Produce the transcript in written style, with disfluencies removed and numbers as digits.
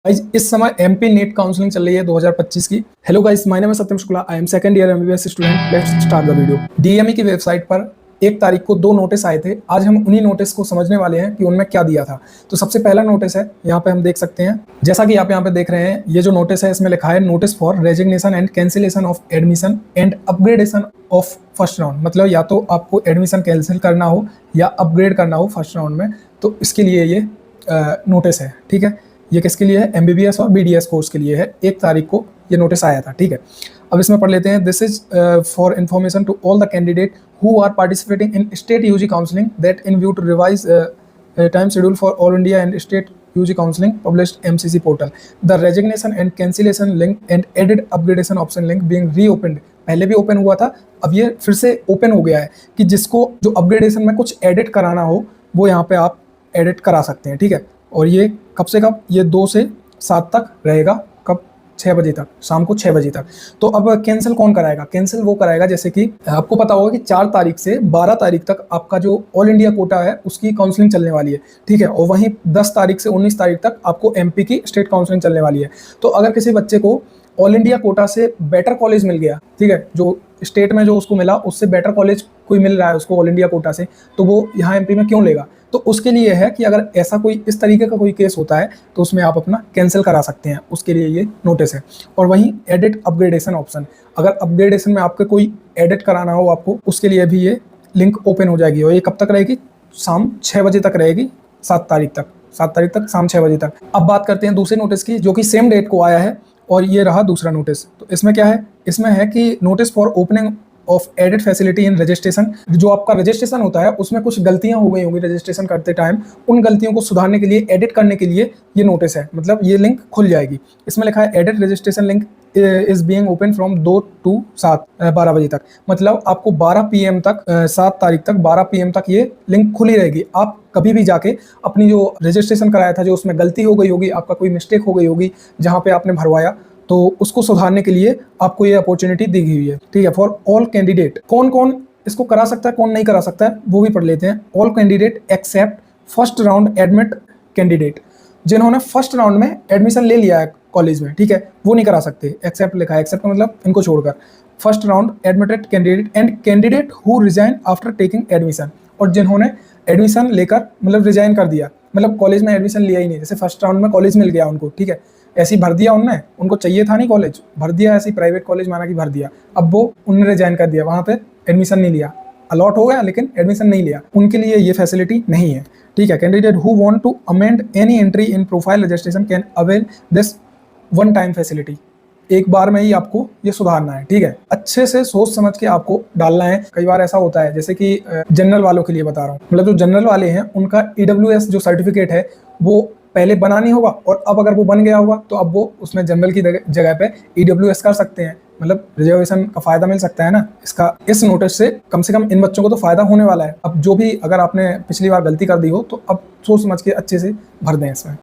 Guys इस समय MP NEET counselling चल रही है 2025 की। हेलो गाइस, माय नेम है Satyam Shukla, I am second year MBBS student. Let's start the video. DME की वेबसाइट पर 1 तारीख को 2 नोटिस आए थे। आज हम उन्हीं नोटिस को समझने वाले हैं कि उनमें क्या दिया था। तो सबसे पहला नोटिस है, यहाँ पे हम देख सकते हैं, जैसा कि आप यहाँ पे देख रहे हैं, ये जो नोटिस है इसमें लिखा है notice for resignation and cancellation of admission and upgradation of first round. मतलब या तो आपको एडमिशन कैंसिल करना हो या अपग्रेड करना हो फर्स्ट राउंड में, तो इसके लिए ये नोटिस है। ठीक है, ये किसके लिए है? एमबीबीएस और बीडीएस कोर्स के लिए है। 1 तारीख को ये नोटिस आया था। ठीक है, अब इसमें पढ़ लेते हैं। This is for information to all the candidate who are participating in state UG counselling that in view to revise time schedule for all India and state UG counselling published MCC portal. The resignation and cancellation link and added upgradation option link being reopened. पहले भी open हुआ था, अब ये फिर से open हो गया है कि जिसको जो अपग्रेडेशन में कुछ एडिट कराना हो वो यहाँ पे आप एडिट करा सकते हैं। ठीक है, और ये कब से कब? ये 2 से 7 तक रहेगा। कब? 6 बजे तक, शाम को 6 बजे तक। तो अब कैंसिल कौन कराएगा? कैंसिल वो कराएगा, जैसे कि आपको पता होगा कि 4 तारीख से 12 तारीख तक आपका जो ऑल इंडिया कोटा है उसकी काउंसलिंग चलने वाली है। ठीक है, और वहीं 10 तारीख से 19 तारीख तक आपको एमपी की स्टेट काउंसलिंग चलने वाली है। तो अगर किसी बच्चे को ऑल इंडिया कोटा से बेटर कॉलेज मिल गया, ठीक है, जो स्टेट में जो उसको मिला उससे बेटर कॉलेज कोई मिल रहा है उसको ऑल इंडिया कोटा से, तो वो यहाँ एमपी में क्यों लेगा? तो उसके लिए है कि अगर ऐसा कोई इस तरीके का कोई केस होता है तो उसमें आप अपना कैंसिल करा सकते हैं, उसके लिए ये नोटिस है। और वहीं एडिट अपग्रेडेशन ऑप्शन, अगर अपग्रेडेशन में आपके कोई एडिट कराना हो आपको, उसके लिए भी ये लिंक ओपन हो जाएगी। और ये कब तक रहेगी? शाम 6 बजे तक रहेगी, 7 तारीख तक। 7 तारीख तक शाम 6 बजे तक। अब बात करते हैं दूसरे नोटिस की, जो कि सेम डेट को आया है, और ये रहा दूसरा नोटिस। तो इसमें क्या है? इसमें है कि notice for opening of edit facility in registration. जो आपका रजिस्ट्रेशन होता है उसमें कुछ गलतियां हो गई होंगी रजिस्ट्रेशन करते टाइम, उन गलतियों को सुधारने के लिए, एडिट करने के लिए ये नोटिस है। मतलब ये लिंक खुल जाएगी। इसमें लिखा है edit registration link is being open from 2 to 7 12 बजे तक। मतलब आपको 12 PM तक, 7 तारीख तक 12 PM तक ये लिंक खुली रहेगी। आप कभी भी जाके अपनी जो रजिस्ट्रेशन कराया था, जो उसमें गलती हो गई होगी, आपका कोई मिस्टेक हो गई होगी जहाँ पे आपने भरवाया, तो उसको सुधारने के लिए आपको ये अपॉर्चुनिटी दी गई है। ठीक है, फॉर ऑल कैंडिडेट। कौन कौन इसको करा सकता है, कौन नहीं करा सकता है, वो भी पढ़ लेते हैं। All candidate accept first round admit candidate. जिन्होंने फर्स्ट राउंड में एडमिशन ले लिया है कॉलेज में, ठीक है, वो नहीं करा सकते। एक्सेप्ट लिखा है, एक्सेप्ट मतलब इनको छोड़कर। First round admitted candidate and candidate who resign after taking admission. और जिन्होंने एडमिशन लेकर मतलब रिजाइन कर दिया, मतलब कॉलेज में एडमिशन लिया ही नहीं, जैसे फर्स्ट राउंड में कॉलेज मिल गया उनको, ठीक है, ऐसे ही भर दिया उनने, उनको चाहिए था नहीं कॉलेज, भर दिया, ऐसे ही प्राइवेट कॉलेज माना कि भर दिया, अब वो उन्होंने रिजाइन कर दिया, वहाँ पे एडमिशन नहीं लिया, अलॉट हो गया लेकिन एडमिशन नहीं लिया, उनके लिए ये फैसिलिटी नहीं है। ठीक है, candidate who want to amend any entry in profile registration can avail this one time facility. एक बार में ही आपको ये सुधारना है। ठीक है, अच्छे से सोच समझ के आपको डालना है। कई बार ऐसा होता है, जैसे कि जनरल वालों के लिए बता रहा हूँ, मतलब जो जनरल वाले हैं उनका EWS जो सर्टिफिकेट है वो पहले बना नहीं होगा, और अब अगर वो बन गया होगा तो अब वो उसमें जनरल की जगह पे EWS कर सकते हैं, मतलब रिजर्वेशन का फायदा मिल सकता है ना इसका। इस नोटिस से कम इन बच्चों को तो फायदा होने वाला है। अब जो भी, अगर आपने पिछली बार गलती कर दी हो तो अब सोच समझ के अच्छे से भर दें इसमें।